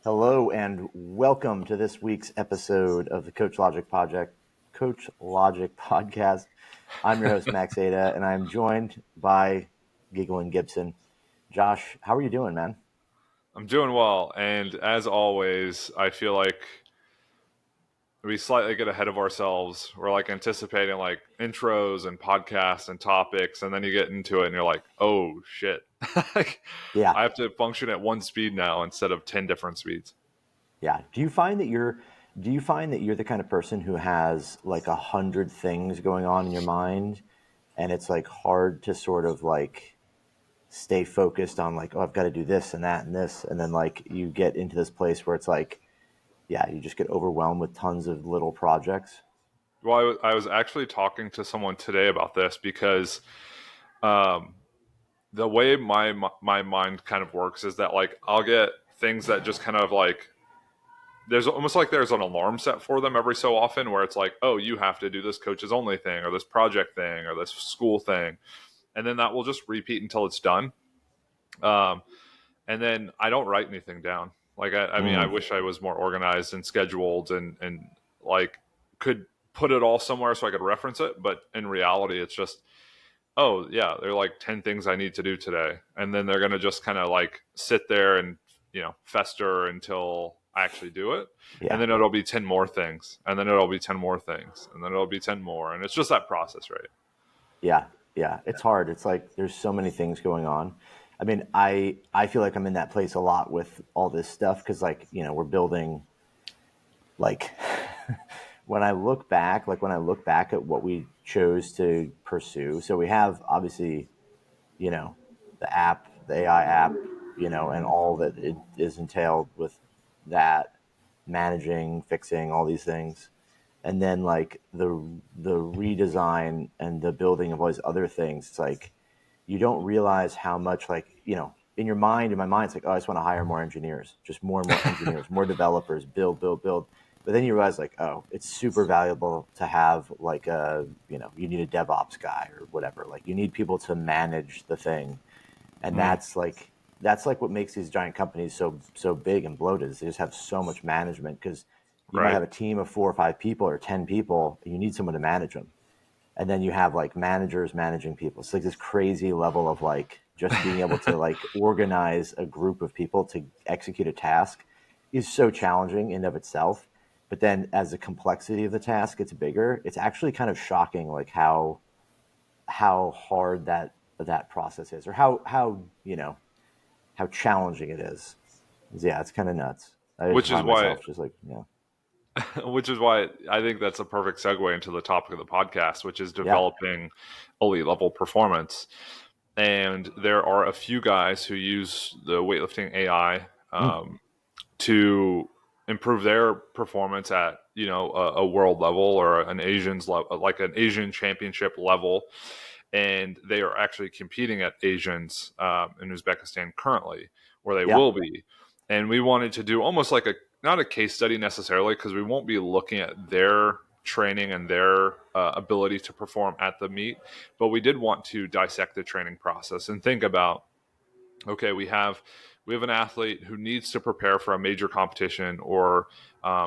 Hello and welcome to this week's episode of the Coachlogik podcast. I'm your host Max Ada, and I'm joined by Giggle Gibson. Josh, how are you doing, man? I'm doing well, and as always, I feel like we slightly get ahead of ourselves. We're like anticipating like intros and podcasts and topics, and then you get into it and you're like, oh shit. Like, Yeah, I have to function at one speed now instead of 10 different speeds. yeah. Do you find that you're the kind of person who has like 100 things going on in your mind, and it's like hard to sort of like stay focused on like, oh, I've got to do this and that and this, and then like you get into this place where it's like, yeah, you just get overwhelmed with tons of little projects. Well, I was actually talking to someone today about this because um, the way my mind kind of works is that like I'll get things that just kind of like there's almost like there's an alarm set for them every so often where it's like, oh, you have to do this coaches only thing or this project thing or this school thing. And then that will just repeat until it's done. Um, and then I don't write anything down. Like, I mean, I Mm, wish I was more organized and scheduled and like could put it all somewhere so I could reference it. But in reality, it's just, oh, yeah, there are like 10 things I need to do today. And then they're going to just kind of like sit there and, fester until I actually do it. And yeah, then it'll be 10 more things. And then it'll be 10 more things. And then it'll be 10 more. And it's just that process, right? yeah, yeah. It's hard. It's like there's so many things going on. I mean, I feel like I'm in that place a lot with all this stuff because like we're building like when I look back at what we chose to pursue. So we have obviously you know the AI app, and all that it is entailed with that, managing, fixing all these things. And then like the redesign and the building of all these other things, it's like you don't realize how much like in my mind it's like, oh, I just want to hire more engineers, just more and more engineers, more developers, build. But then you realize like, oh, it's super valuable to have like you need a DevOps guy or whatever, like you need people to manage the thing. And Mm, that's like what makes these giant companies so big and bloated, is they just have so much management, because you might right. have a team of 4 or 5 people or 10 people, and you need someone to manage them. And then you have like managers managing people. It's like this crazy level of like just being able to like organize a group of people to execute a task is so challenging in of itself. But then as the complexity of the task gets bigger, it's actually kind of shocking like how hard that process is, or how challenging it is. Yeah, it's kind of nuts. I just Which is find why myself just like, which is why I think that's a perfect segue into the topic of the podcast, which is yeah, developing elite level performance. And there are a few guys who use the weightlifting AI mm, to improve their performance at a world level or an Asian's level, like an Asian championship level, and they are actually competing at Asians in Uzbekistan currently, where they yeah, will be. And we wanted to do almost like a not a case study necessarily, because we won't be looking at their training and their ability to perform at the meet, but we did want to dissect the training process and think about, okay, we have an athlete who needs to prepare for a major competition or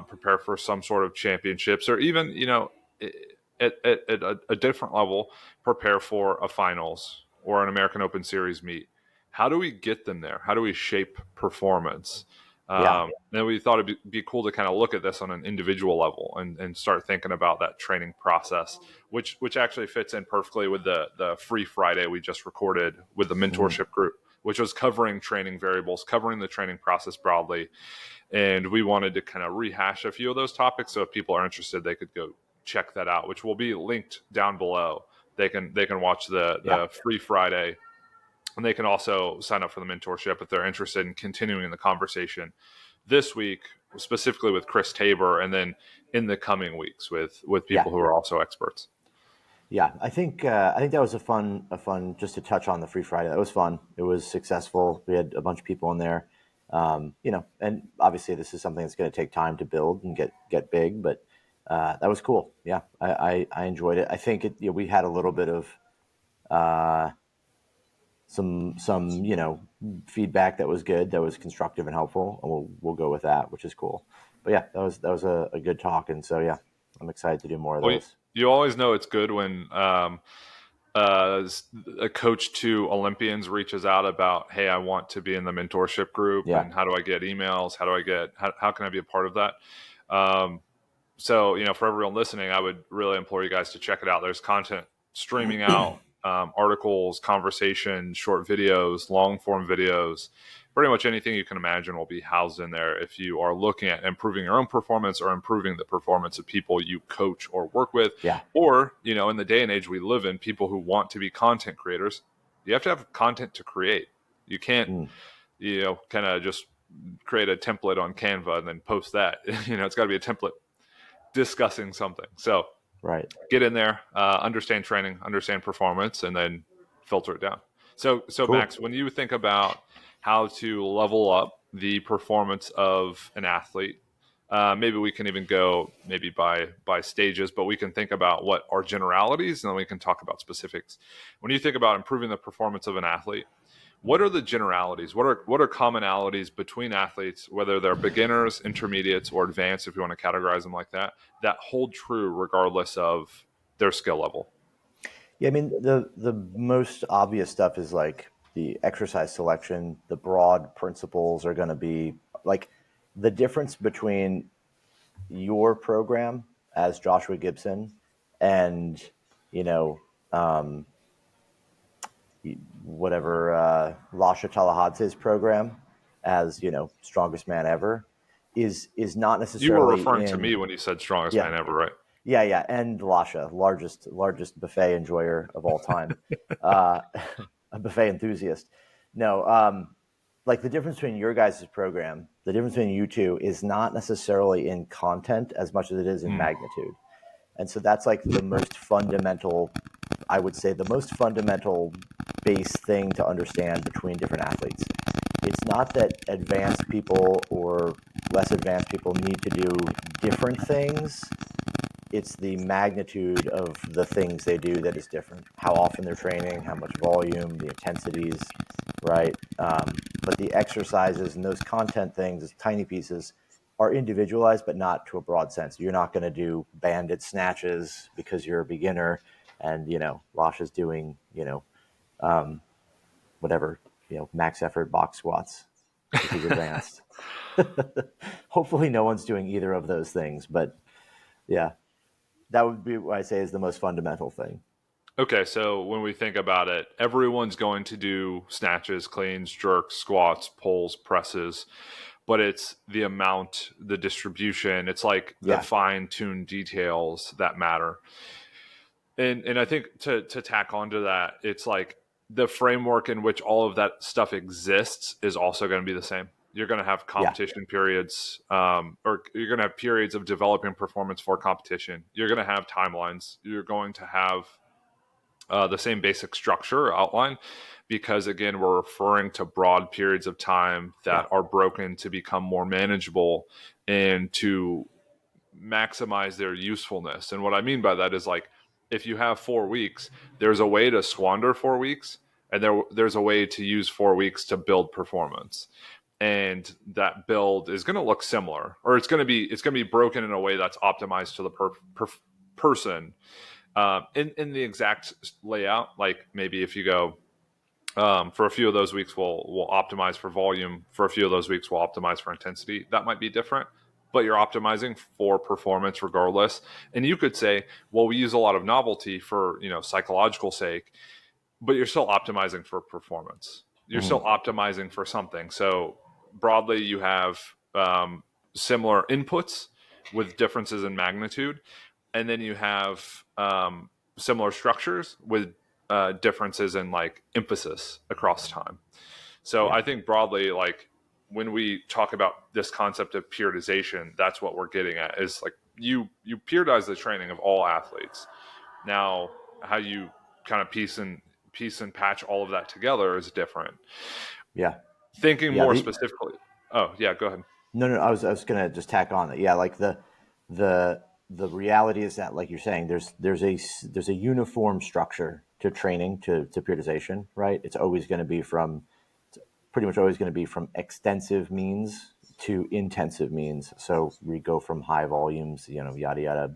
prepare for some sort of championships, or even at a different level, prepare for a finals or an American Open Series meet. How do we get them there? How do we shape performance? yeah, And we thought it'd be cool to kind of look at this on an individual level and start thinking about that training process, which actually fits in perfectly with the Free Friday we just recorded with the mm, mentorship group, which was covering training variables, covering the training process broadly. And we wanted to kind of rehash a few of those topics. So if people are interested, they could go check that out, which will be linked down below. They can watch the yeah. Free Friday, and they can also sign up for the mentorship if they're interested in continuing the conversation this week, specifically with Chris Tabor, and then in the coming weeks with Yeah, people who are also experts. yeah. I think that was a fun just to touch on the Free Friday. That was fun. It was successful. We had a bunch of people in there. And obviously this is something that's going to take time to build and get big, but that was cool. Yeah, I enjoyed it. I think we had a little bit of some feedback that was good, that was constructive and helpful, and we'll go with that, which is cool. But yeah, that was a good talk, and so yeah, I'm excited to do more of Well, those. you always know it's good when uh, a coach to Olympians reaches out about, hey, I want to be in the mentorship group, Yeah. and how do I get emails? How can I be a part of that? Um, so, for everyone listening, I would really implore you guys to check it out. There's content streaming out, articles, conversations, short videos, long form videos. Pretty much anything you can imagine will be housed in there if you are looking at improving your own performance or improving the performance of people you coach or work with. Yeah. Or, in the day and age we live in, people who want to be content creators, you have to have content to create. You can't, Mm, kind of just create a template on Canva and then post that. It's got to be a template discussing something. So right. get in there, understand training, understand performance, and then filter it down. So Cool. Max, when you think about how to level up the performance of an athlete, maybe we can even go maybe by stages, but we can think about what are generalities, and then we can talk about specifics. When you think about improving the performance of an athlete, what are the generalities? What are commonalities between athletes, whether they're beginners, intermediates, or advanced, if you want to categorize them like that hold true regardless of their skill level? Yeah, I mean the most obvious stuff is like the exercise selection. The broad principles are going to be like the difference between your program as Joshua Gibson and you know um, whatever Lasha Talahadze's program as strongest man ever is not You were necessarily referring to in me when you said strongest yeah man ever, right? yeah, and Lasha, largest buffet enjoyer of all time, uh, a buffet enthusiast. No, like the difference between your guys' program, the difference between you two is not necessarily in content as much as it is in Mm. magnitude. And so that's like the most fundamental, I would say, the most fundamental base thing to understand between different athletes. It's not that advanced people or less advanced people need to do different things. It's the magnitude of the things they do that is different. How often they're training, how much volume, the intensities, right? But the exercises and those content things, tiny pieces, are individualized, but not to a broad sense. You're not going to do banded snatches because you're a beginner, and Losh is doing whatever max effort box squats because he's advanced. Hopefully, no one's doing either of those things, but yeah, that would be what I say is the most fundamental thing. Okay, so when we think about it, everyone's going to do snatches, cleans, jerks, squats, pulls, presses, but it's the amount, the distribution. It's like the Yeah, fine-tuned details that matter. And I think to tack onto that, it's like the framework in which all of that stuff exists is also going to be the same. You're going to have yeah, competition periods, or you're going to have periods of developing performance for competition. You're going to have timelines. You're going to have the same basic structure outline, because again, we're referring to broad periods of time yeah, that are broken to become more manageable and to maximize their usefulness. And what I mean by that is, like, if you have 4 weeks, there's a way to squander 4 weeks, and there's a way to use 4 weeks to build performance. And that build is going to look similar, or it's going to be broken in a way that's optimized to the person, in the exact layout. Like maybe if you go, for a few of those weeks, we'll optimize for volume. For a few of those weeks, we'll optimize for intensity. That might be different, but you're optimizing for performance regardless. And you could say, well, we use a lot of novelty for psychological sake, but you're still optimizing for performance. You're hmm still optimizing for something. So broadly, you have similar inputs with differences in magnitude, and then you have similar structures with differences in like emphasis across time. So yeah, I think broadly, like when we talk about this concept of periodization, that's what we're getting at, is like you periodize the training of all athletes. Now, how you kind of piece and patch all of that together is different. yeah, Thinking yeah. more The specifically. Oh, yeah, go ahead. No, no, I was gonna just tack on that. Yeah, like the the reality is that, like you're saying, there's a uniform structure to training to periodization, right? It's always going to be from pretty much always going to be from extensive means to intensive means. So we go from high volumes, yada yada,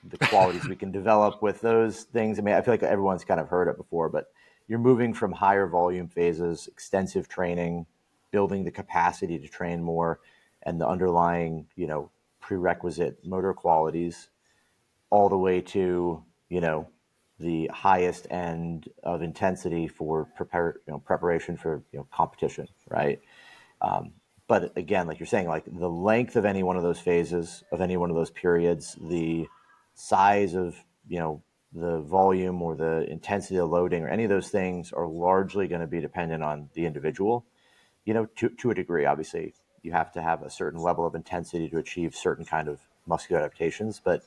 the qualities we can develop with those things. I mean, I feel like everyone's kind of heard it before, but you're moving from higher volume phases, extensive training, building the capacity to train more, and the underlying, prerequisite motor qualities, all the way to, the highest end of intensity for preparation for, competition, right? But again, like you're saying, like the length of any one of those phases, of any one of those periods, the size of, the volume or the intensity of loading or any of those things are largely going to be dependent on the individual, to a degree. Obviously, you have to have a certain level of intensity to achieve certain kind of muscular adaptations. But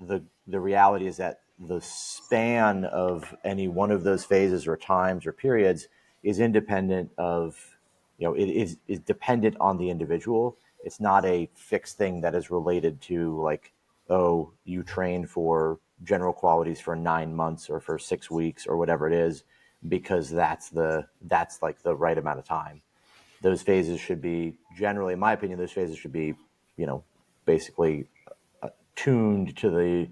the reality is that the span of any one of those phases or times or periods is independent of, it is dependent on the individual. It's not a fixed thing that is related to, like, oh, you train for general qualities for 9 months or for 6 weeks or whatever it is, because that's like the right amount of time. Those phases should be, generally, in my opinion, those phases should be, basically tuned to the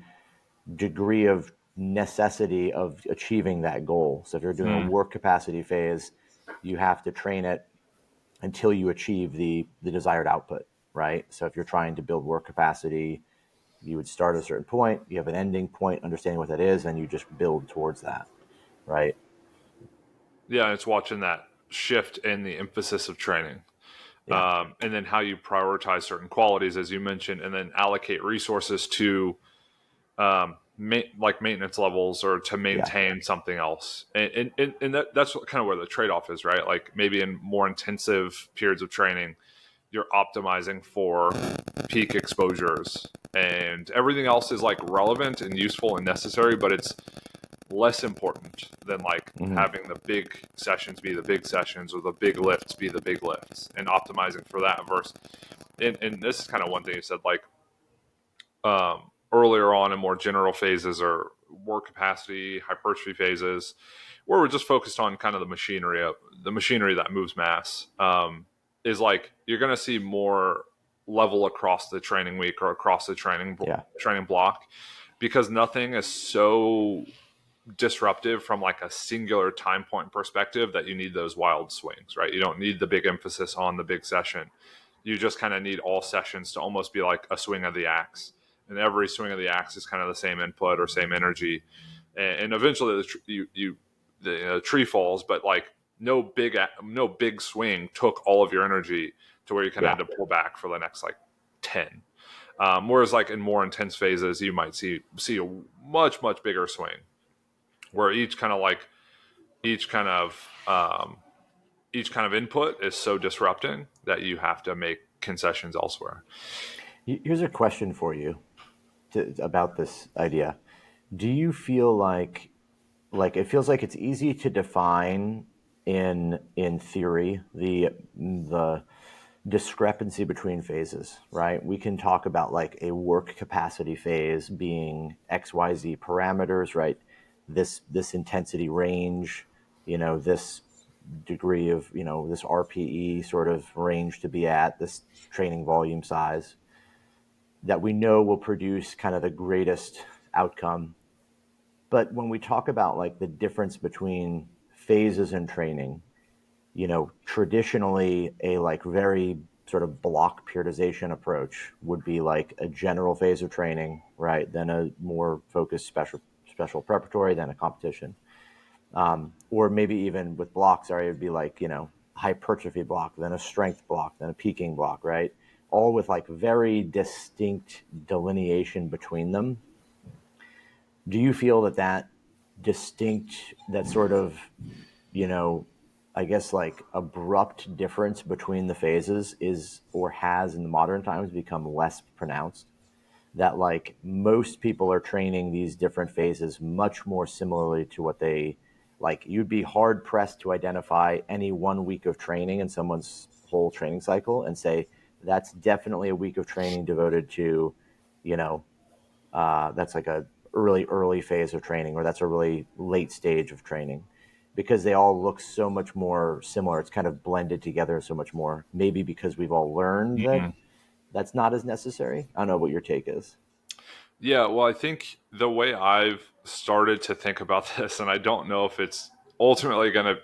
degree of necessity of achieving that goal. So if you're doing a Mm. work capacity phase, you have to train it until you achieve the desired output, right? So if you're trying to build work capacity, you would start at a certain point, you have an ending point, understanding what that is, and you just build towards that, right? Yeah, it's watching that shift in the emphasis of training. Yeah, And then how you prioritize certain qualities, as you mentioned, and then allocate resources to like maintenance levels or to yeah, maintain something else. And that's kind of where the trade off is, right? Like maybe in more intensive periods of training, you're optimizing for peak exposures and everything else is like relevant and useful and necessary, but it's less important than like mm-hmm. having the big sessions be the big sessions or the big lifts be the big lifts and optimizing for that versus and this is kind of one thing you said, like earlier on in more general phases or work capacity hypertrophy phases where we're just focused on kind of the machinery that moves mass, is like you're going to see more level across the training week or across the Yeah, training block because nothing is so disruptive from like a singular time point perspective that you need those wild swings, right? You don't need the big emphasis on the big session. You just kind of need all sessions to almost be like a swing of the axe. And every swing of the axe is kind of the same input or same energy. And eventually the tree falls, but like no big swing took all of your energy to where you kind of yeah, had to pull back for the next like 10. Whereas like in more intense phases, you might see a much bigger swing where each kind of each kind of input is so disrupting that you have to make concessions elsewhere. Here's a question for you about this idea. Do you feel like it feels like it's easy to define in theory the discrepancy between phases, right? We can talk about like a work capacity phase being XYZ parameters, right? This intensity range, this degree of, this RPE sort of range to be at, this training volume size that we know will produce kind of the greatest outcome. But when we talk about like the difference between phases in training, traditionally a like very sort of block periodization approach would be like a general phase of training, right? Then a more focused special preparatory, then a competition. Or maybe even with blocks, sorry, it would be like, hypertrophy block, then a strength block, then a peaking block, right? All with like very distinct delineation between them. Do you feel that distinct, that sort of, you know, I guess like abrupt difference between the phases is or has in the modern times become less pronounced? That like most people are training these different phases much more similarly to what they like. You'd be hard pressed to identify any 1 week of training in someone's whole training cycle and say that's definitely a week of training devoted to, you know, that's like a early phase of training, or that's a really late stage of training, because they all look so much more similar. It's kind of blended together so much more. Maybe because we've all learned that Mhm. that's not as necessary. I don't know what your take is. Yeah, well, I think the way I've started to think about this, and I don't know if it's ultimately going to,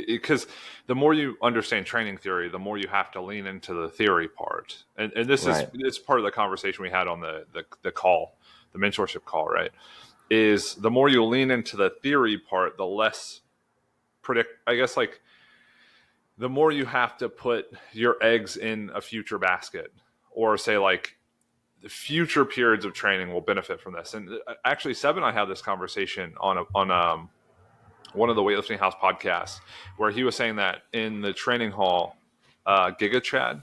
because the more you understand training theory, the more you have to lean into the theory part. And this is Right. it's part of the conversation we had on the call, the mentorship call, right? Is the more you lean into the theory part, the less I guess, like, the more you have to put your eggs in a future basket, or say, like, the future periods of training will benefit from this. And actually, Seb and I had this conversation on one of the Weightlifting House podcasts, where he was saying that in the training hall, Giga Chad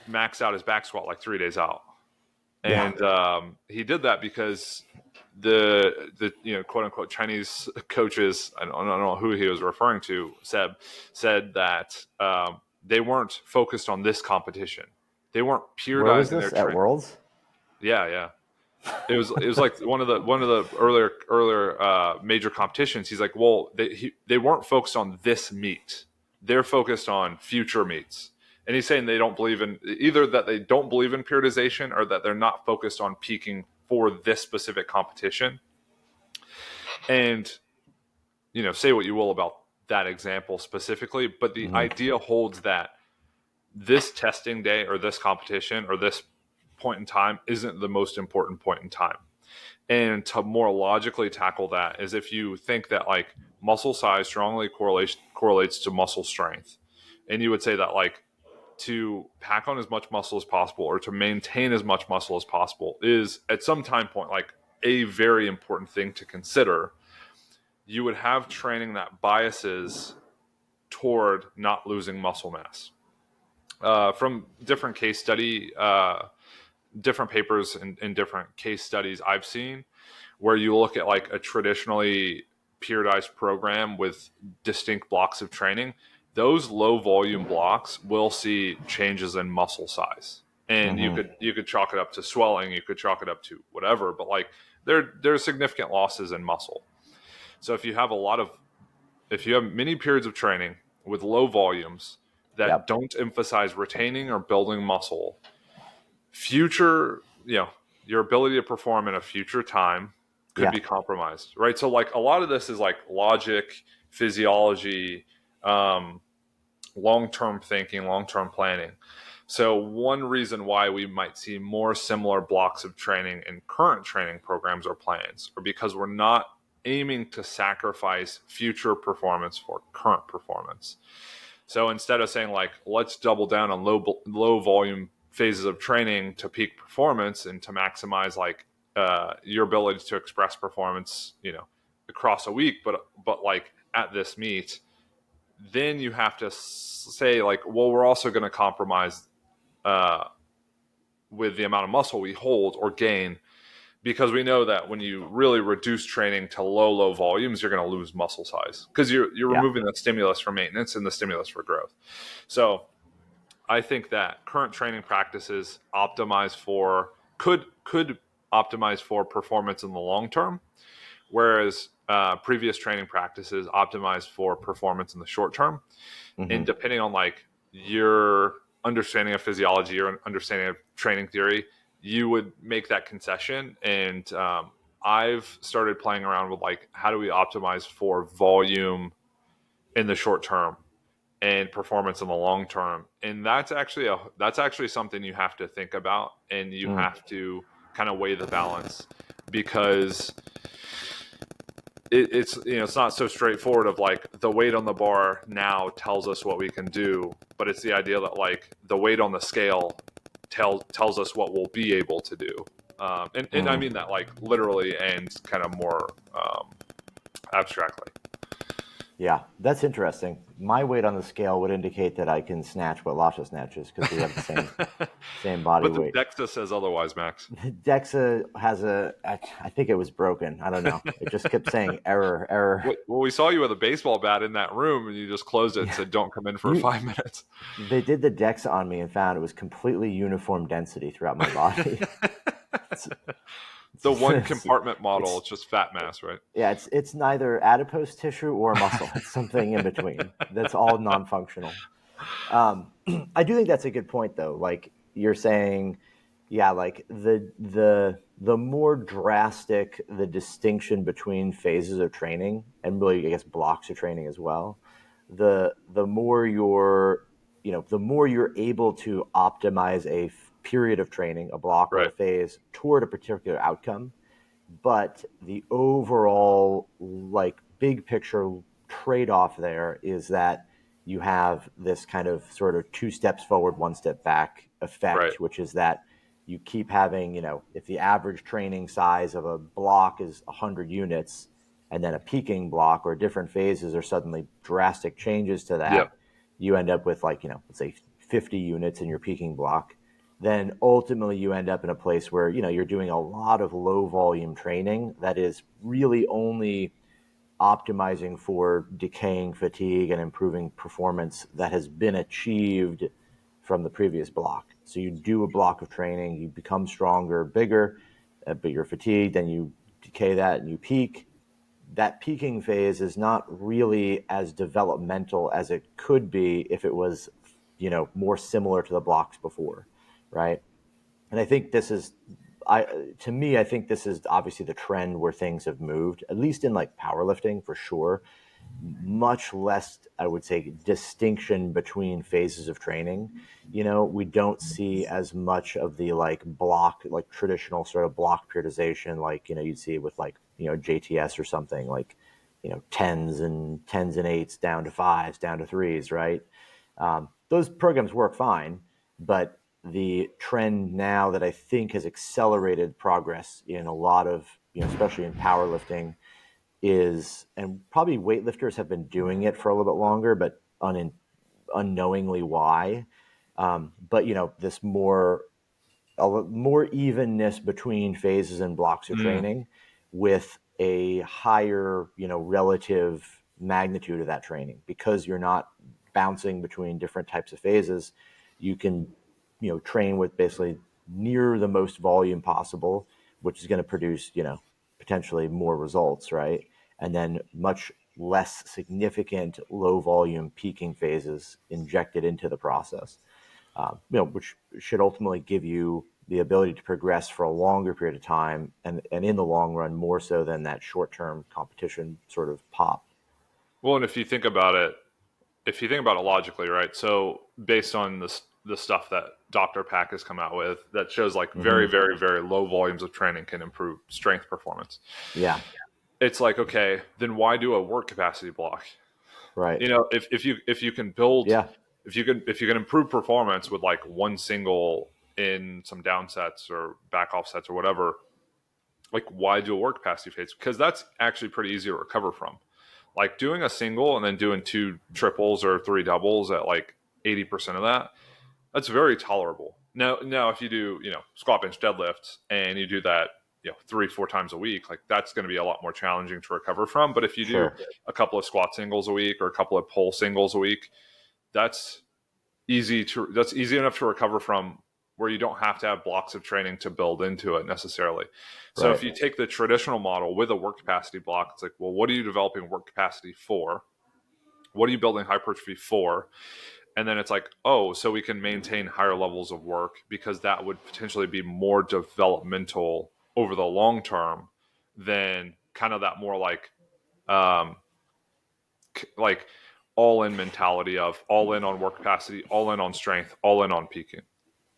maxed out his back squat like 3 days out, Yeah. and he did that because the quote unquote Chinese coaches, I don't know who he was referring to, Seb, said that they weren't focused on this competition. They weren't Where was periodizing their this at training. Worlds? Yeah, yeah. It was like one of the earlier major competitions. He's like, well, they weren't focused on this meet. They're focused on future meets. And he's saying they don't believe in, either that they don't believe in periodization, or that they're not focused on peaking for this specific competition. And say what you will about that example specifically, but the Hmm. idea holds that this testing day or this competition or this point in time isn't the most important point in time. And to more logically tackle that is, if you think that, like, muscle size strongly correlates to muscle strength, and you would say that, like, to pack on as much muscle as possible or to maintain as much muscle as possible is at some time point, like, a very important thing to consider, you would have training that biases toward not losing muscle mass. From different papers and different case studies I've seen, where you look at, like, a traditionally periodized program with distinct blocks of training, those low volume blocks will see changes in muscle size. And you Hmm. could chalk it up to swelling, you could chalk it up to whatever, but, like, there's significant losses in muscle. So if you have many periods of training with low volumes that Yep. don't emphasize retaining or building muscle, future, your ability to perform in a future time could Yeah. be compromised, right? So, like, a lot of this is like logic, physiology, um, long-term thinking, long-term planning. So one reason why we might see more similar blocks of training in current training programs or plans, or because we're not aiming to sacrifice future performance for current performance. So instead of saying, like, let's double down on low volume phases of training to peak performance and to maximize, like, your ability to express performance, across a week, but like at this meet, then you have to say, like, well, we're also going to compromise uh, with the amount of muscle we hold or gain, because we know that when you really reduce training to low volumes, you're going to lose muscle size, because you're Yeah. removing the stimulus for maintenance and the stimulus for growth. So I think that current training practices could optimize for performance in the long term, whereas previous training practices optimize for performance in the short term. Hmm. And depending on, like, your understanding of physiology, your understanding of training theory, you would make that concession. And I've started playing around with, like, how do we optimize for volume in the short term and performance in the long term. And that's actually something you have to think about, and you Mm. have to kind of weigh the balance, because it's not so straightforward of, like, the weight on the bar now tells us what we can do, but it's the idea that, like, the weight on the scale tells us what we'll be able to do. And I Mm. mean that, like, literally and kind of more abstractly. Yeah, that's interesting. My weight on the scale would indicate that I can snatch what Lasha snatches because we have the same body But the weight. DEXA says otherwise, Max. Dexa has I think it was broken. I don't know. It just kept saying error, error. Well, we saw you with a baseball bat in that room, and you just closed it and Yeah, said, "Don't come in for you. 5 minutes." They did the Dexa on me and found it was completely uniform density throughout my body. It's The one compartment model, It's it's just fat mass, right? yeah, it's neither adipose tissue or muscle. It's something in between. That's all non-functional. Um, I do think that's a good point, though. Like you're saying, yeah, like the more drastic the distinction between phases of training and really, I guess, blocks of training as well, the more you're, the more you're able to optimize a period of training, a block or a Right. phase toward a particular outcome. But the overall, like, big picture trade off there is that you have this kind of sort of two steps forward, one step back Right. effect, which is that you keep having, if the average training size of a block is 100 units, and then a peaking block or different phases are suddenly drastic changes to Yep. that, you end up with, like, let's say 50 units in your peaking block. Then ultimately you end up in a place where you're doing a lot of low volume training that is really only optimizing for decaying fatigue and improving performance that has been achieved from the previous block. So you do a block of training, you become stronger, bigger, but you're fatigued, then you decay that and you peak. That peaking phase is not really as developmental as it could be if it was, more similar to the blocks before, right? And I think this is, to me, I think this is obviously the trend where things have moved, at least in like powerlifting for sure. Much less, I would say, distinction between phases of training. We don't see as much of the like block, like traditional sort of block periodization, like, you'd see with like, JTS or something like, tens and eights down to fives, down to threes, right? Those programs work fine, but the trend now that I think has accelerated progress in a lot of, especially in powerlifting, is, and probably weightlifters have been doing it for a little bit longer, but unknowingly why. But this more evenness between phases and blocks of Mm. training with a higher, relative magnitude of that training, because you're not bouncing between different types of phases. You can, train with basically near the most volume possible, which is going to produce, potentially more results, right? And then much less significant low volume peaking phases injected into the process, which should ultimately give you the ability to progress for a longer period of time, and in the long run, more so than that short term competition sort of pop. Well, and if you think about it logically, right? So based on the stuff that Dr. Pack has come out with that shows like very, Mm-hmm. very, very low volumes of training can improve strength performance. Yeah. It's like, okay, then why do a work capacity block? Right. If you can build, Yeah. if you can improve performance with like one single in some down sets or back off sets or whatever, like why do a work capacity phase? Because that's actually pretty easy to recover from. Like doing a single and then doing two triples or three doubles at like 80% of that, that's very tolerable. Now if you do, squat, bench, deadlifts and you do that, 3-4 times a week, like that's going to be a lot more challenging to recover from. But if you do Sure. a couple of squat singles a week or a couple of pull singles a week, that's that's easy enough to recover from, where you don't have to have blocks of training to build into it necessarily. So if Right. you take the traditional model with a work capacity block, it's like, well, what are you developing work capacity for? What are you building hypertrophy for? And then it's like, oh, so we can maintain higher levels of work because that would potentially be more developmental over the long term than kind of that more um, like all in mentality of all in on work capacity, all in on strength, all in on peaking.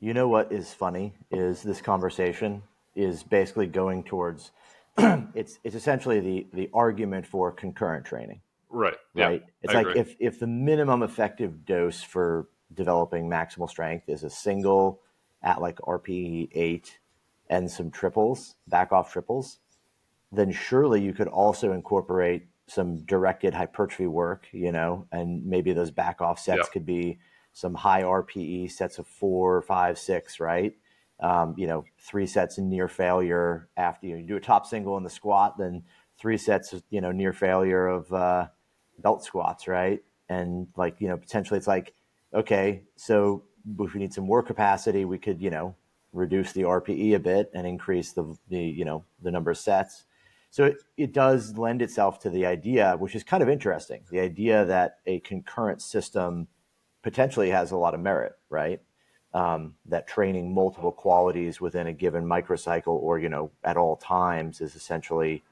You know what is funny is this conversation is basically going towards it's essentially the argument for concurrent training, Right. Yeah, right? It's I like agree. if the minimum effective dose for developing maximal strength is a single at like RPE 8 and some triples, back off triples, then surely you could also incorporate some directed hypertrophy work, and maybe those back off Yeah. sets could be some high RPE sets of 4, 5, 6, right? 3 sets in near failure after you do a top single in the squat, then 3 sets, near failure of belt squats, right? And like, potentially it's like, okay, so if we need some work capacity, we could, reduce the RPE a bit and increase the number of sets. So it does lend itself to the idea, which is kind of interesting, the idea that a concurrent system potentially has a lot of merit, right? That training multiple qualities within a given microcycle or, at all times is essentially,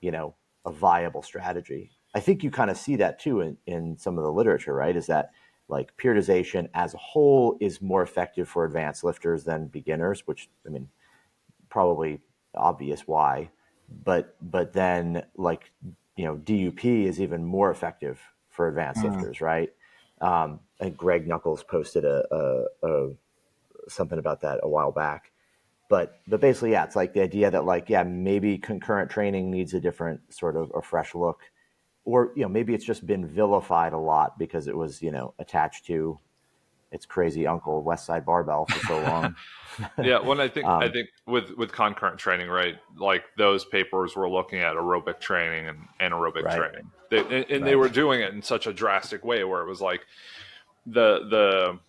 a viable strategy. I think you kind of see that too in some of the literature, right? Is that like periodization as a whole is more effective for advanced lifters than beginners, which, I mean, probably obvious why. But then, like, DUP is even more effective for advanced lifters, right? I think Greg Knuckles posted a something about that a while back. But basically, yeah, it's like the idea that, like, yeah, maybe concurrent training needs a different sort of a fresh look, or maybe it's just been vilified a lot because it was attached to its crazy uncle West Side Barbell for so long. Yeah, when I think with concurrent training, right? Like those papers were looking at aerobic training and anaerobic Right, training, and they right, were doing it in such a drastic way where it was like the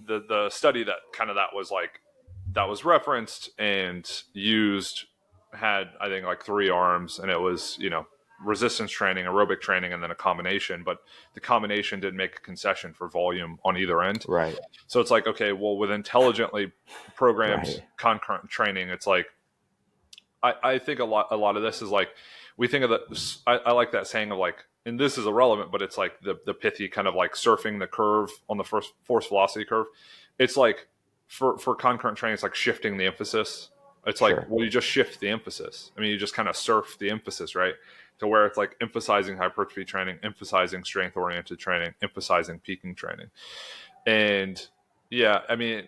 the study that was referenced and used had, I think, like three arms, and it was resistance training, aerobic training, and then a combination. But the combination didn't make a concession for volume on either end. right, So it's like, okay, well, with intelligently programmed right. concurrent training, it's like I think a lot of this is like we think of the I like that saying of like, and this is irrelevant, but it's like the pithy kind of like surfing the curve on the first force velocity curve. It's like for concurrent training, it's like shifting the emphasis. It's like, Sure. well, you just shift the emphasis. I mean, you just kind of surf the emphasis, right? To where it's like emphasizing hypertrophy training, emphasizing strength oriented training, emphasizing peaking training. And yeah, I mean,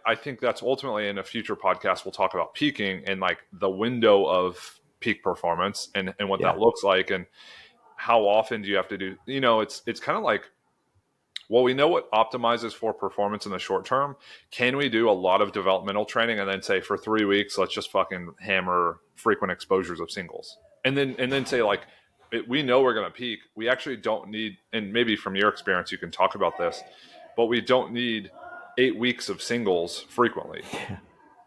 I think that's ultimately in a future podcast, we'll talk about peaking and like the window of peak performance and what Yeah. that looks like and how often do you have to do, it's kind of like, well, we know what optimizes for performance in the short term. Can we do a lot of developmental training and then say for 3 weeks, let's just fucking hammer frequent exposures of singles? And then say like, we know we're going to peak. We actually don't need, and maybe from your experience, you can talk about this, but we don't need 8 weeks of singles frequently,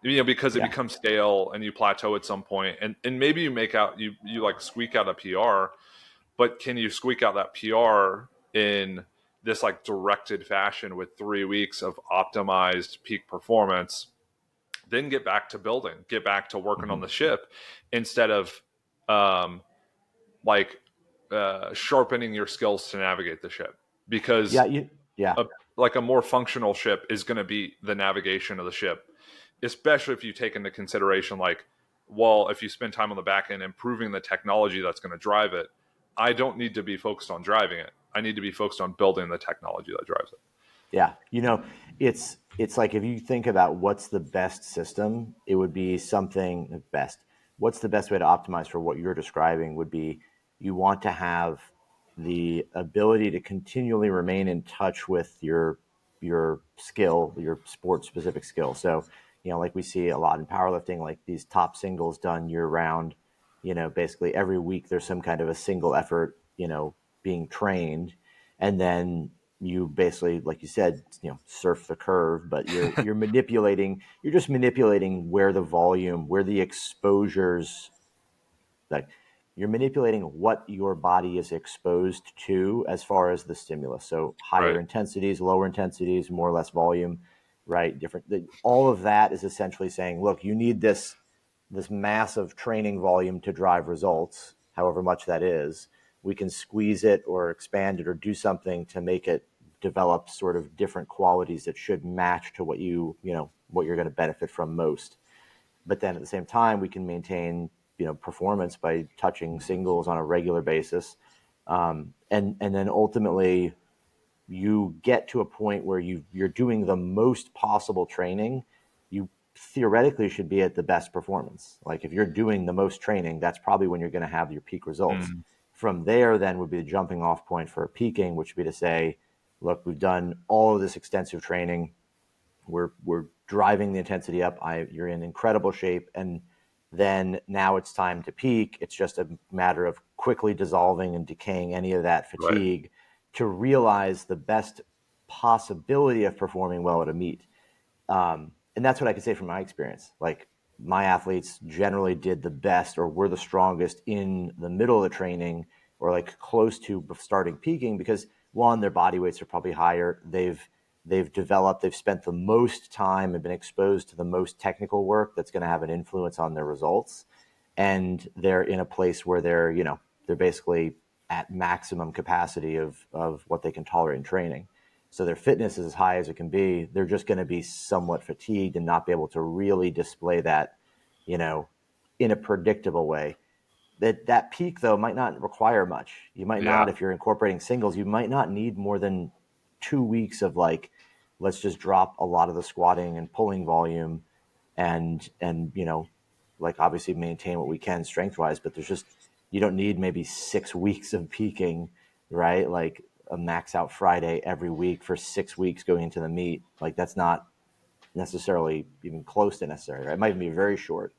because it Yeah. becomes stale and you plateau at some point, and maybe you make out, you like squeak out a PR, but can you squeak out that PR in this like directed fashion with 3 weeks of optimized peak performance, then get back to building, get back to working on Hmm. the ship instead of um, like sharpening your skills to navigate the ship, Yeah. because Yeah. like a more functional ship is going to be the navigation of the ship, especially if you take into consideration like, well, if you spend time on the back end improving the technology that's going to drive it, I don't need to be focused on driving it. I need to be focused on building the technology that drives it. Yeah, it's like if you think about what's the best system, it would be something best. What's the best way to optimize for what you're describing would be you want to have the ability to continually remain in touch with your skill, your sport specific skill. So, like we see a lot in powerlifting, like these top singles done year round, basically every week there's some kind of a single effort, being trained. And then you basically, like you said, surf the curve, but you're just manipulating where the volume, where the exposures, like you're manipulating what your body is exposed to as far as the stimulus. So higher Right. intensities, lower intensities, more or less volume, right? All of that is essentially saying, look, you need this massive training volume to drive results, however much that is. We can squeeze it or expand it or do something to make it develop sort of different qualities that should match to what you're going to benefit from most. But then at the same time, we can maintain performance by touching singles on a regular basis, and then ultimately you get to a point where you're doing the most possible training. You theoretically should be at the best performance. Like if you're doing the most training, that's probably when you're going to have your peak results. Mm. From there, then would be the jumping off point for peaking, which would be to say, look, we've done all of this extensive training. We're driving the intensity up. You're in incredible shape, and then now it's time to peak. It's just a matter of quickly dissolving and decaying any of that Right. fatigue to realize the best possibility of performing well at a meet. And that's what I can say from my experience. Like my athletes generally did the best or were the strongest in the middle of the training or like close to starting peaking because one, their body weights are probably higher. They've spent the most time and been exposed to the most technical work that's going to have an influence on their results. And they're in a place where they're basically at maximum capacity of what they can tolerate in training. So their fitness is as high as it can be. They're just going to be somewhat fatigued and not be able to really display that, you know, in a predictable way. That peak though might not require much. You might Yeah. not, if you're incorporating singles, you might not need more than 2 weeks of like, let's just drop a lot of the squatting and pulling volume and like obviously maintain what we can strength wise, but there's just you don't need maybe 6 weeks of peaking, right? Like a max out Friday every week for 6 weeks going into the meet. Like that's not necessarily even close to necessary, right? It might even be very short.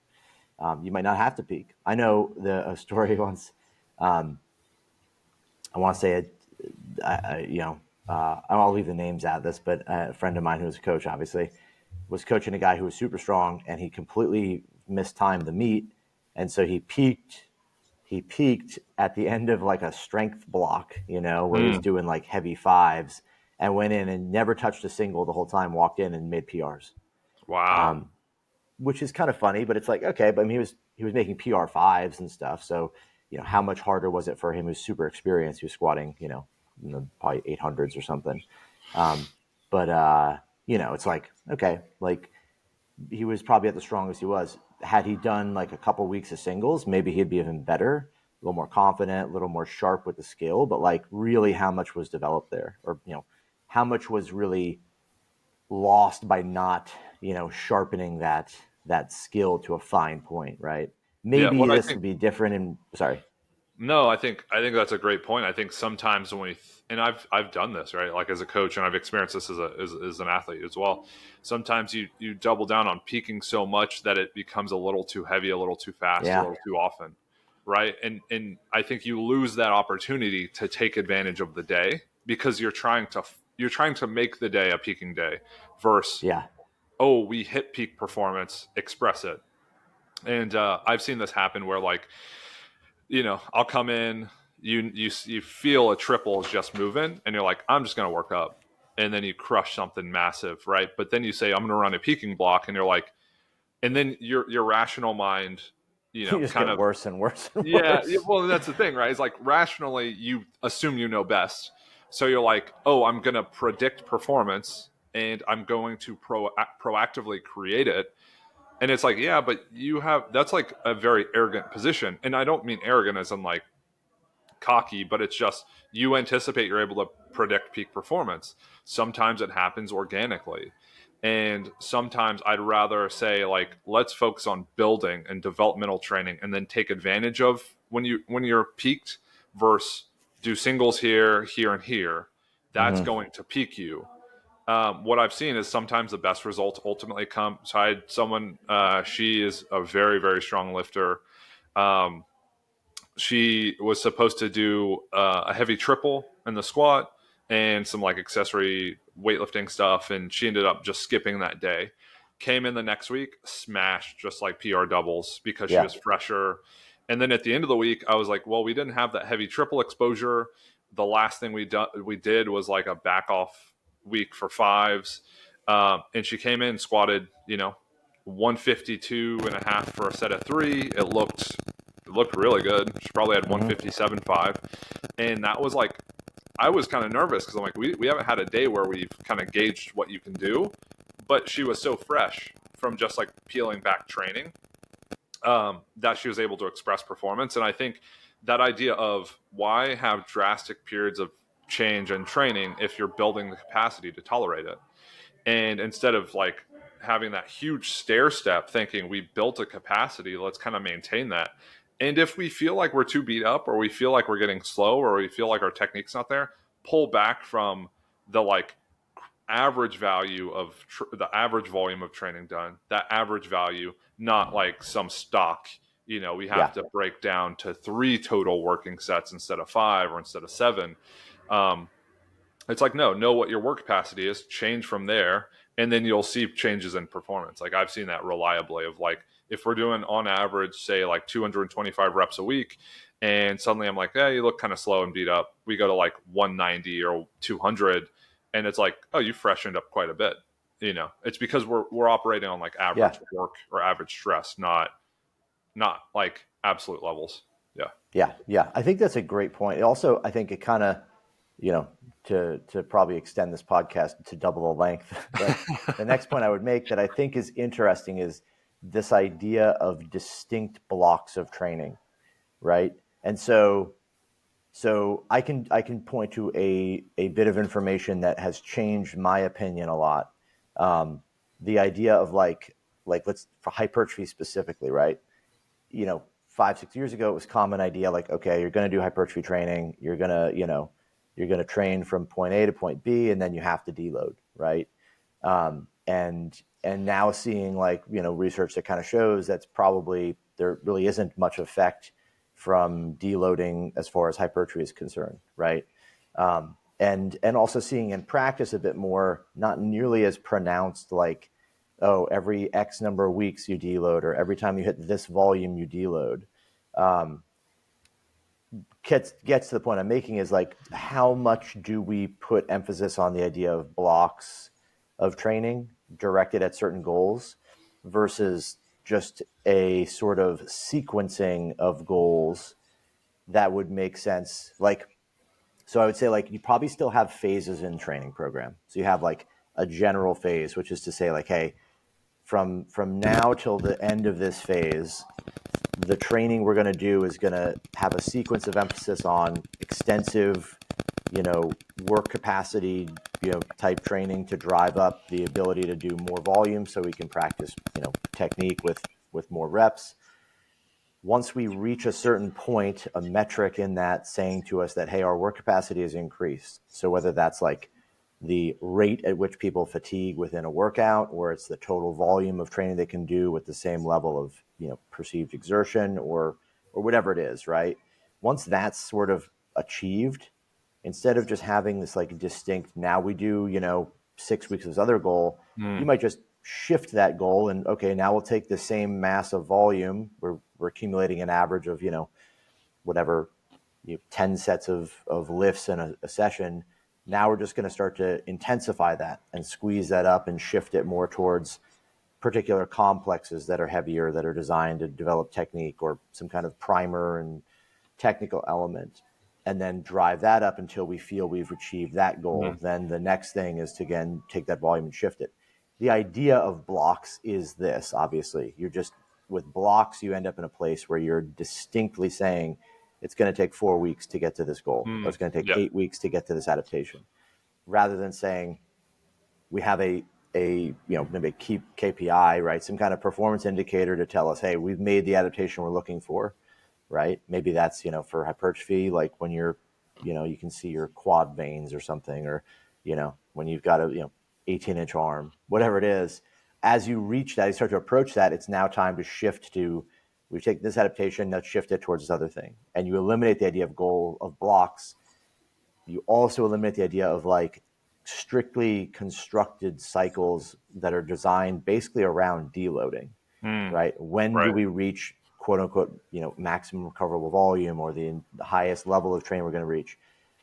You might not have to peak. I know a story once. Um, I want to say it. I'll leave the names out of this, but a friend of mine who was a coach, obviously, was coaching a guy who was super strong, and he completely mistimed the meet, and so he peaked. He peaked at the end of like a strength block, where he was Mm. doing like heavy fives, and went in and never touched a single the whole time. Walked in and made PRs. Wow. Which is kind of funny, but it's like, okay, but I mean, he was making PR fives and stuff. So, how much harder was it for him? He was super experienced. He was squatting, in the probably 800s or something. Um, but it's like, okay, like he was probably at the strongest he was. Had he done like a couple weeks of singles, maybe he'd be even better, a little more confident, a little more sharp with the skill. But like, really, how much was developed there, or how much was really lost by not sharpening that skill to a fine point, right? Yeah. Maybe What I this think, would be different in sorry. no, I think that's a great point. I think sometimes when and I've done this, right? Like as a coach, and I've experienced this as an athlete as well. Sometimes you double down on peaking so much that it becomes a little too heavy, a little too fast, a Yeah, little too often, right? And I think you lose that opportunity to take advantage of the day because you're trying to make the day a peaking day versus, yeah. oh, we hit peak performance, express it. And I've seen this happen where, like, I'll come in, you feel a triple is just moving, and you're like, I'm just gonna work up, and then you crush something massive, right? But then you say, I'm gonna run a peaking block, and you're like, and then your rational mind, You just kind get of, worse and worse and yeah, worse. well, that's the thing, right? It's like rationally you assume you know best, so you're like, oh, I'm gonna predict performance, and I'm going to proactively create it. And it's like, yeah, but that's like a very arrogant position. And I don't mean arrogant as in like cocky, but it's just you anticipate you're able to predict peak performance. Sometimes it happens organically. And sometimes I'd rather say, like, let's focus on building and developmental training and then take advantage of when you're peaked versus do singles here, here, and here. That's Hmm. going to peak you. What I've seen is sometimes the best results ultimately come. So I had someone, she is a very, very strong lifter. Um, she was supposed to do a heavy triple in the squat and some like accessory weightlifting stuff, and she ended up just skipping that day. Came in the next week, smashed just like PR doubles because she Yeah. was fresher. And then at the end of the week, I was like, well, we didn't have that heavy triple exposure. The last thing we did was like a back off week for fives. And she came in, squatted, 152 and a half for a set of three. It looked really good. She probably had Hmm. 157.5. And that was like, I was kind of nervous because I'm like, we haven't had a day where we've kind of gauged what you can do. But she was so fresh from just like peeling back training, that she was able to express performance. And I think that idea of why have drastic periods of change and training if you're building the capacity to tolerate it. And instead of like having that huge stair step thinking we built a capacity, let's kind of maintain that. And if we feel like we're too beat up or we feel like we're getting slow or we feel like our technique's not there, pull back from the like average value of the average volume of training done, that average value, not like some stock. We have Yeah. to break down to 3 total working sets instead of 5 or instead of 7. um, it's like, no, know what your work capacity is, change from there, and then you'll see changes in performance. Like I've seen that reliably of like, if we're doing on average, say like 225 reps a week, and suddenly I'm like, you look kind of slow and beat up. We go to like 190 or 200, and it's like, oh, you freshened up quite a bit. It's because we're operating on like Yeah. average work or average stress, not like absolute levels. Yeah. Yeah, yeah. I think that's a great point. Also, I think it kind of, you know, to probably extend this podcast to double the length. But the next point I would make that I think is interesting is this idea of distinct blocks of training, right? And so I can point to a bit of information that has changed my opinion a lot. Um, the idea of like let's for hypertrophy specifically, right? 5-6 years ago, it was a common idea like, okay, you're going to do hypertrophy training. You're going to train from point A to point B, and then you have to deload, right? And now seeing research that kind of shows that's probably there really isn't much effect from deloading as far as hypertrophy is concerned, right? And also seeing in practice a bit more, not nearly as pronounced, like, oh, every X number of weeks you deload, or every time you hit this volume you deload. Um, gets to the point I'm making is like, how much do we put emphasis on the idea of blocks of training directed at certain goals versus just a sort of sequencing of goals that would make sense? Like, so I would say like you probably still have phases in training program. So you have like a general phase, which is to say like, hey, from now till the end of this phase, the training we're going to do is going to have a sequence of emphasis on extensive, work capacity, type training to drive up the ability to do more volume so we can practice, technique with more reps. Once we reach a certain point, a metric in that saying to us that, hey, our work capacity is increased. So whether that's like the rate at which people fatigue within a workout, or it's the total volume of training they can do with the same level of perceived exertion, or whatever it is, right? Once that's sort of achieved, instead of just having this like distinct, now we do 6 weeks of this other goal, you Mm. might just shift that goal and, okay, now we'll take the same mass of volume. We're accumulating an average of whatever, 10 sets of lifts in a session. Now we're just going to start to intensify that and squeeze that up and shift it more towards particular complexes that are heavier, that are designed to develop technique or some kind of primer and technical element, and then drive that up until we feel we've achieved that goal. Mm. Then the next thing is to, again, take that volume and shift it. The idea of blocks is this, obviously. You're just, with blocks, you end up in a place where you're distinctly saying it's going to take 4 weeks to get to this goal, or Mm. it's going to take Yeah. 8 weeks to get to this adaptation, rather than saying we have maybe a key KPI, right? Some kind of performance indicator to tell us, hey, we've made the adaptation we're looking for, right? Maybe that's, for hypertrophy, like when you can see your quad veins or something, or, when you've got a, 18-inch arm, whatever it is. As you reach that, you start to approach that, it's now time to shift to, we take this adaptation, let's shift it towards this other thing. And you eliminate the idea of goal of blocks. You also eliminate the idea of like strictly constructed cycles that are designed basically around deloading, Mm. right? When do Right. we reach quote unquote, maximum recoverable volume, or the highest level of training we're going to reach?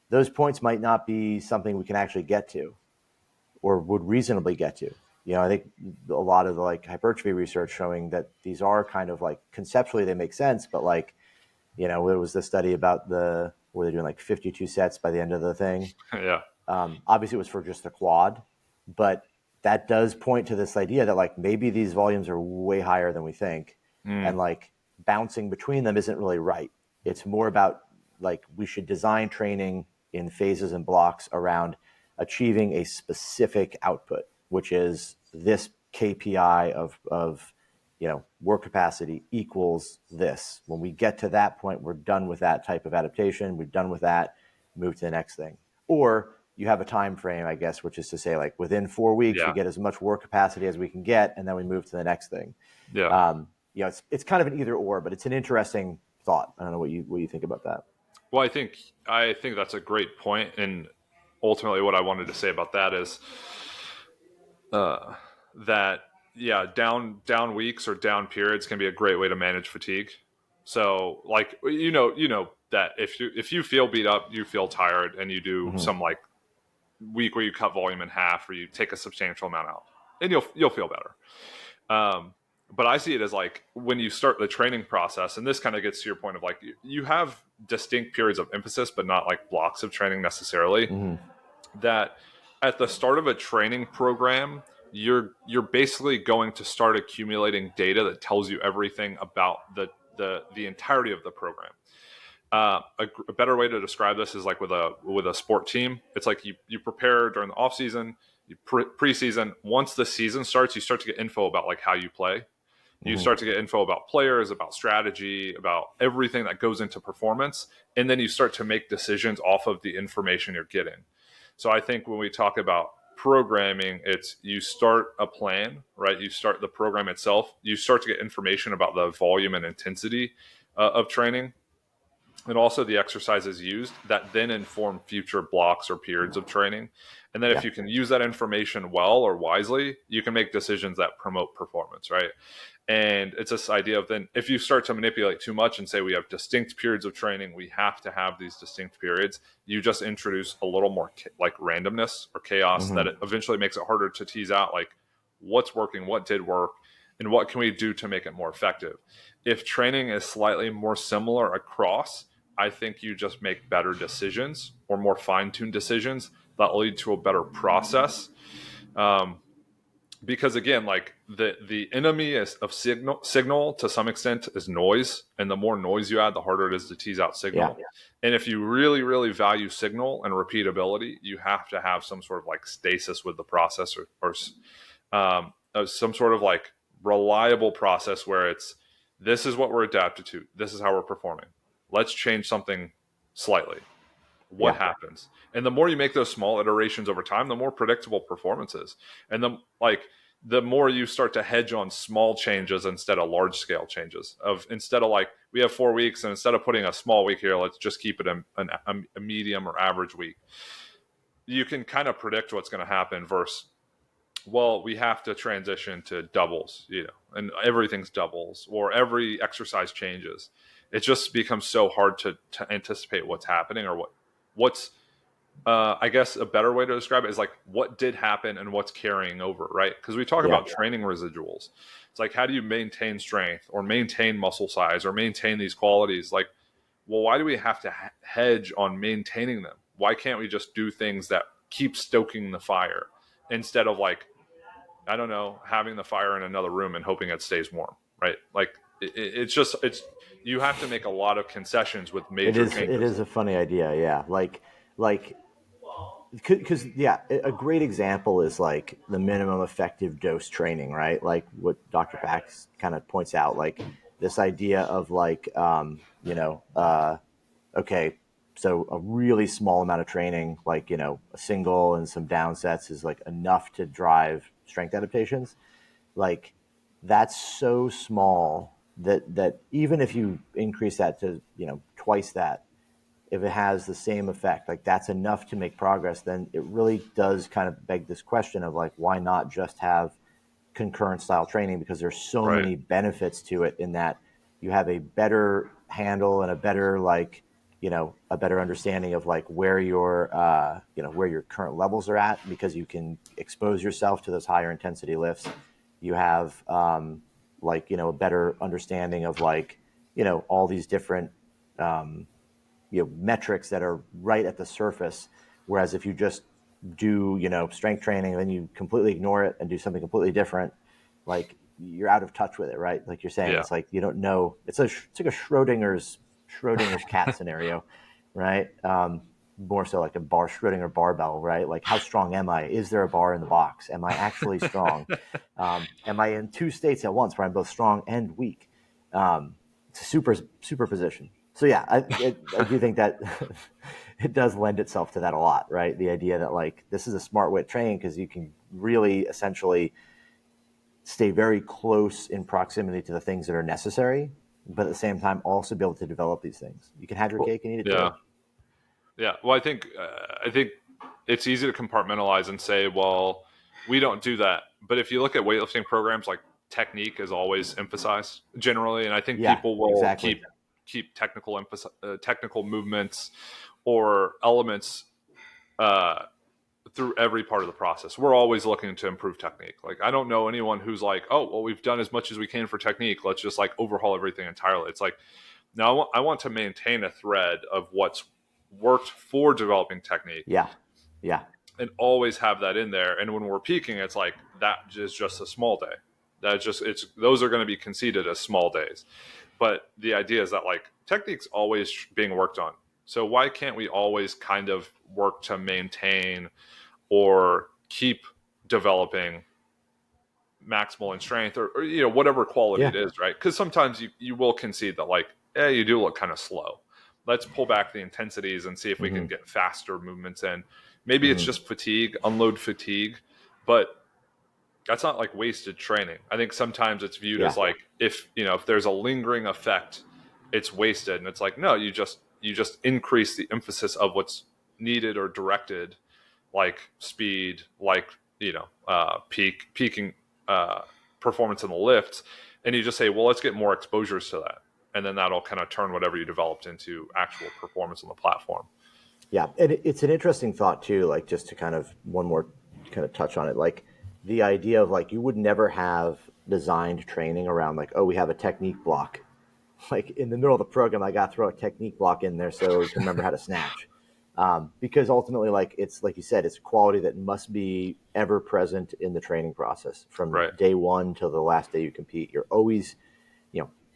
Those points might not be something we can actually get to or would reasonably get to. I think a lot of the like hypertrophy research showing that these are kind of like conceptually they make sense, but like, there was the study about where they're doing like 52 sets by the end of the thing. Yeah. Obviously, it was for just the quad, but that does point to this idea that like maybe these volumes are way higher than we think, Mm. and like bouncing between them isn't really right. It's more about like we should design training in phases and blocks around achieving a specific output, which is this KPI of work capacity equals this. When we get to that point, we're done with that type of adaptation. We're done with that. Move to the next thing. Or you have a time frame, I guess, which is to say, like within 4 weeks, we Yeah. get as much work capacity as we can get, and then we move to the next thing. Yeah. It's kind of an either or, but it's an interesting thought. I don't know what you think about that. Well, I think that's a great point, and ultimately, what I wanted to say about that is uh, that yeah, down weeks or down periods can be a great way to manage fatigue. So like you know that if you feel beat up, you feel tired, and you do Hmm. some like week where you cut volume in half or you take a substantial amount out, and you'll feel better. But I see it as like when you start the training process, and this kind of gets to your point of like you have distinct periods of emphasis, but not like blocks of training necessarily. Hmm. That at the start of a training program, you're basically going to start accumulating data that tells you everything about the entirety of the program. A better way to describe this is like with a sport team. It's like you prepare during the off season, you preseason. Once the season starts, you start to get info about like how you play. You Hmm. start to get info about players, about strategy, about everything that goes into performance, and then you start to make decisions off of the information you're getting. So I think when we talk about programming, it's you start a plan, right? You start the program itself. You start to get information about the volume and intensity of training, and also the exercises used that then inform future blocks or periods of training. And then if Yeah. you can use that information well or wisely, you can make decisions that promote performance, right? And it's this idea of then if you start to manipulate too much and say we have distinct periods of training, we have to have these distinct periods, you just introduce a little more like randomness or chaos Hmm. that it eventually makes it harder to tease out like what's working, what did work, and what can we do to make it more effective. If training is slightly more similar across, I think you just make better decisions or more fine-tuned decisions that lead to a better process. Um, because again, like the enemy of signal to some extent is noise, and the more noise you add, the harder it is to tease out Yeah. signal. And if you really, really value signal and repeatability, you have to have some sort of like stasis with the process, or some sort of like reliable process where it's this is what we're adapted to, this is how we're performing. Let's change something slightly. What Yeah. happens? And the more you make those small iterations over time, the more predictable performance is. And the more you start to hedge on small changes instead of large scale changes. Of instead of like we have 4 weeks, and instead of putting a small week here, let's just keep it a medium or average week. You can kind of predict what's going to happen versus well, we have to transition to doubles, and everything's doubles or every exercise changes. It just becomes so hard to anticipate what's happening or what's I guess a better way to describe it is like what did happen and what's carrying over, right? Because we talk Yeah. about training residuals. It's like how do you maintain strength or maintain muscle size or maintain these qualities? Like, well, why do we have to hedge on maintaining them? Why can't we just do things that keep stoking the fire instead of like I don't know, having the fire in another room and hoping it stays warm, right? Like it's just it's you have to make a lot of concessions with It major is. It changes. is a funny idea. Yeah. Like, because yeah, a great example is like the minimum effective dose training, right? Like what Dr. Pax kind of points out, like this idea of like, okay, so a really small amount of training, like a single and some down sets, is like enough to drive strength adaptations. Like that's so small that even if you increase that to twice that, if it has the same effect, like that's enough to make progress, then it really does kind of beg this question of like, why not just have concurrent style training? Because there's so Right. many benefits to it in that you have a better handle and a better like, a better understanding of like where where your current levels are at, because you can expose yourself to those higher intensity lifts. You have like, a better understanding of like, all these different metrics that are right at the surface. Whereas if you just do strength training and then you completely ignore it and do something completely different, like you're out of touch with it, right? Like you're saying, Yeah. it's like you don't know. It's like a Schrodinger's cat scenario, right? More so like a Schrodinger barbell, right? Like how strong am I? Is there a bar in the box? Am I actually strong? Am I in two states at once where I'm both strong and weak? It's a superposition. So yeah, I do think that it does lend itself to that a lot, right? The idea that like this is a smart way to train because you can really essentially stay very close in proximity to the things that are necessary, but at the same time also be able to develop these things. You can have your Well, cake and eat it too. yeah. Yeah. Well, I think it's easy to compartmentalize and say, well, We don't do that. But if you look at weightlifting programs, like technique is always emphasized generally, and I think Yeah, people will exactly. keep technical movements or elements uh, through every part of the process. We're always looking to improve technique. Like I don't know anyone who's like, oh, well, we've done as much as we can for technique. Let's just like overhaul everything entirely. It's like, no, I want to maintain a thread of what's worked for developing technique Yeah, yeah. and always have that in there. And when we're peaking, it's like that is just a small day. That just it's those are going to be conceded as small days. But the idea is that like technique's always being worked on. So why can't we always kind of work to maintain or keep developing maximal in strength or whatever quality Yeah. it is, right? Because sometimes you will concede that like you do look kind of slow. Let's pull back the intensities and see if we can Hmm. get faster movements in. Maybe it's Hmm. just fatigue, unload fatigue, but that's not like wasted training. I think sometimes it's viewed as Yeah. like if there's a lingering effect, it's wasted, and it's like no, you just increase the emphasis of what's needed or directed, like speed, like peaking uh, performance in the lifts, and you just say, well, let's get more exposures to that, and then that'll kind of turn whatever you developed into actual performance on the platform. Yeah, and it's an interesting thought too. Like just to kind of one more kind of touch on it, like the idea of like you would never have designed training around like, oh, we have a technique block. Like in the middle of the program, I got to throw a technique block in there so we can remember how to snatch. Because ultimately, like it's like you said, it's a quality that must be ever present in the training process from Right. day one till the last day you compete. You're always,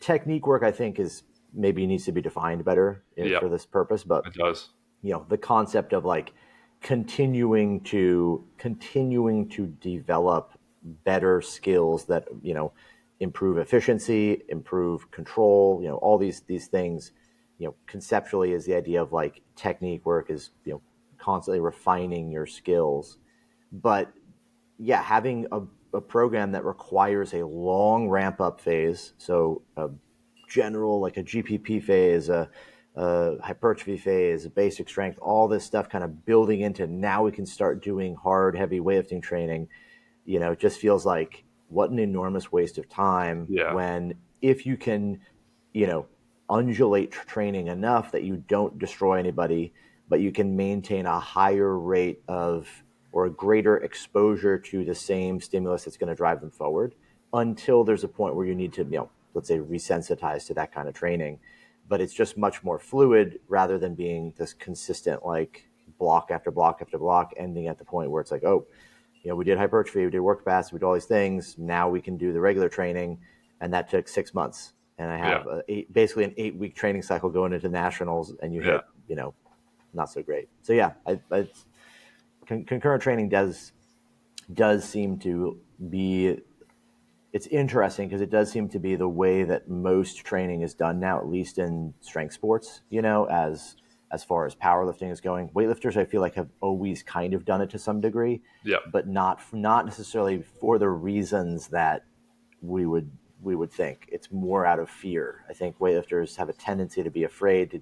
technique work. I think is maybe needs to be defined better Yep. for this purpose, but It does. the concept of like continuing to develop better skills that improve efficiency, improve control, all these things, conceptually is the idea of like technique work is constantly refining your skills. But yeah, having a program that requires a long ramp up phase, so a general like a GPP phase, a hypertrophy phase, a basic strength, all this stuff kind of building into now we can start doing hard, heavy weightlifting training. It just feels like what an enormous waste of time Yeah. when if you can, you know, undulate training enough that you don't destroy anybody, but you can maintain a higher rate of or a greater exposure to the same stimulus that's going to drive them forward until there's a point where you need to, let's say, resensitize to that kind of training. But it's just much more fluid rather than being this consistent, like block after block after block, ending at the point where it's like, oh, we did hypertrophy, we did work capacity, we did all these things. Now we can do the regular training, and that took 6 months. And I Yeah. have basically an 8-week training cycle going into nationals, and you Yeah. hit, not so great. So yeah, concurrent training does seem to be. It's interesting because it does seem to be the way that most training is done now, at least in strength sports. As far as powerlifting is going, weightlifters I feel like have always kind of done it to some degree, Yep. but not necessarily for the reasons that we would think. It's more out of fear. I think weightlifters have a tendency to be afraid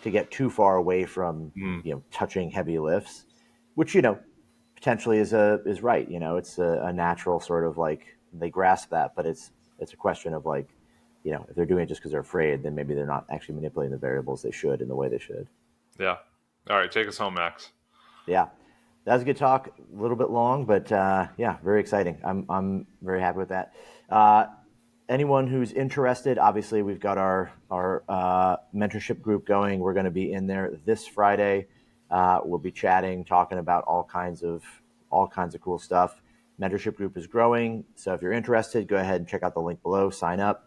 to get too far away from Mm. touching heavy lifts, which potentially is right. It's a natural sort of like they grasp that, but it's a question of like if they're doing it just because they're afraid, then maybe they're not actually manipulating the variables they should in the way they should. Yeah. All right. Take us home, Max. Yeah, that was a good talk. A little bit long, but yeah, very exciting. I'm very happy with that. Uh, Anyone who's interested, obviously we've got our mentorship group going. We're going to be in there this Friday. We'll be chatting, talking about all kinds of cool stuff. Mentorship group is growing, so if you're interested, go ahead and check out the link below. Sign up.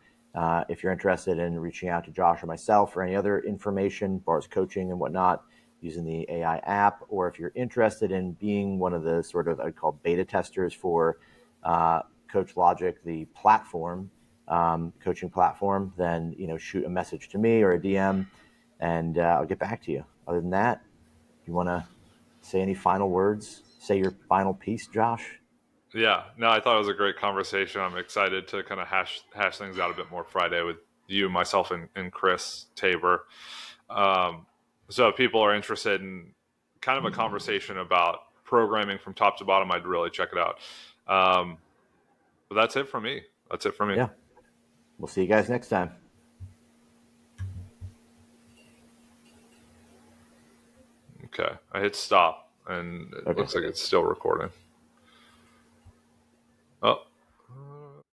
If you're interested in reaching out to Josh or myself for any other information, as far as coaching and whatnot, using the AI app, or if you're interested in being one of the sort of I'd call beta testers for Coachlogik, the platform, coaching platform, then shoot a message to me or a DM, and I'll get back to you. Other than that, you want to say any final words? Say your final piece, Josh. Yeah, no, I thought it was a great conversation. I'm excited to kind of hash things out a bit more Friday with you, myself, and Chris Tabor. So if people are interested in kind of a conversation about programming from top to bottom, I'd really check it out. But that's it for me. That's it for me. Yeah. We'll see you guys next time. Okay. I hit stop and it Okay. looks like it's still recording.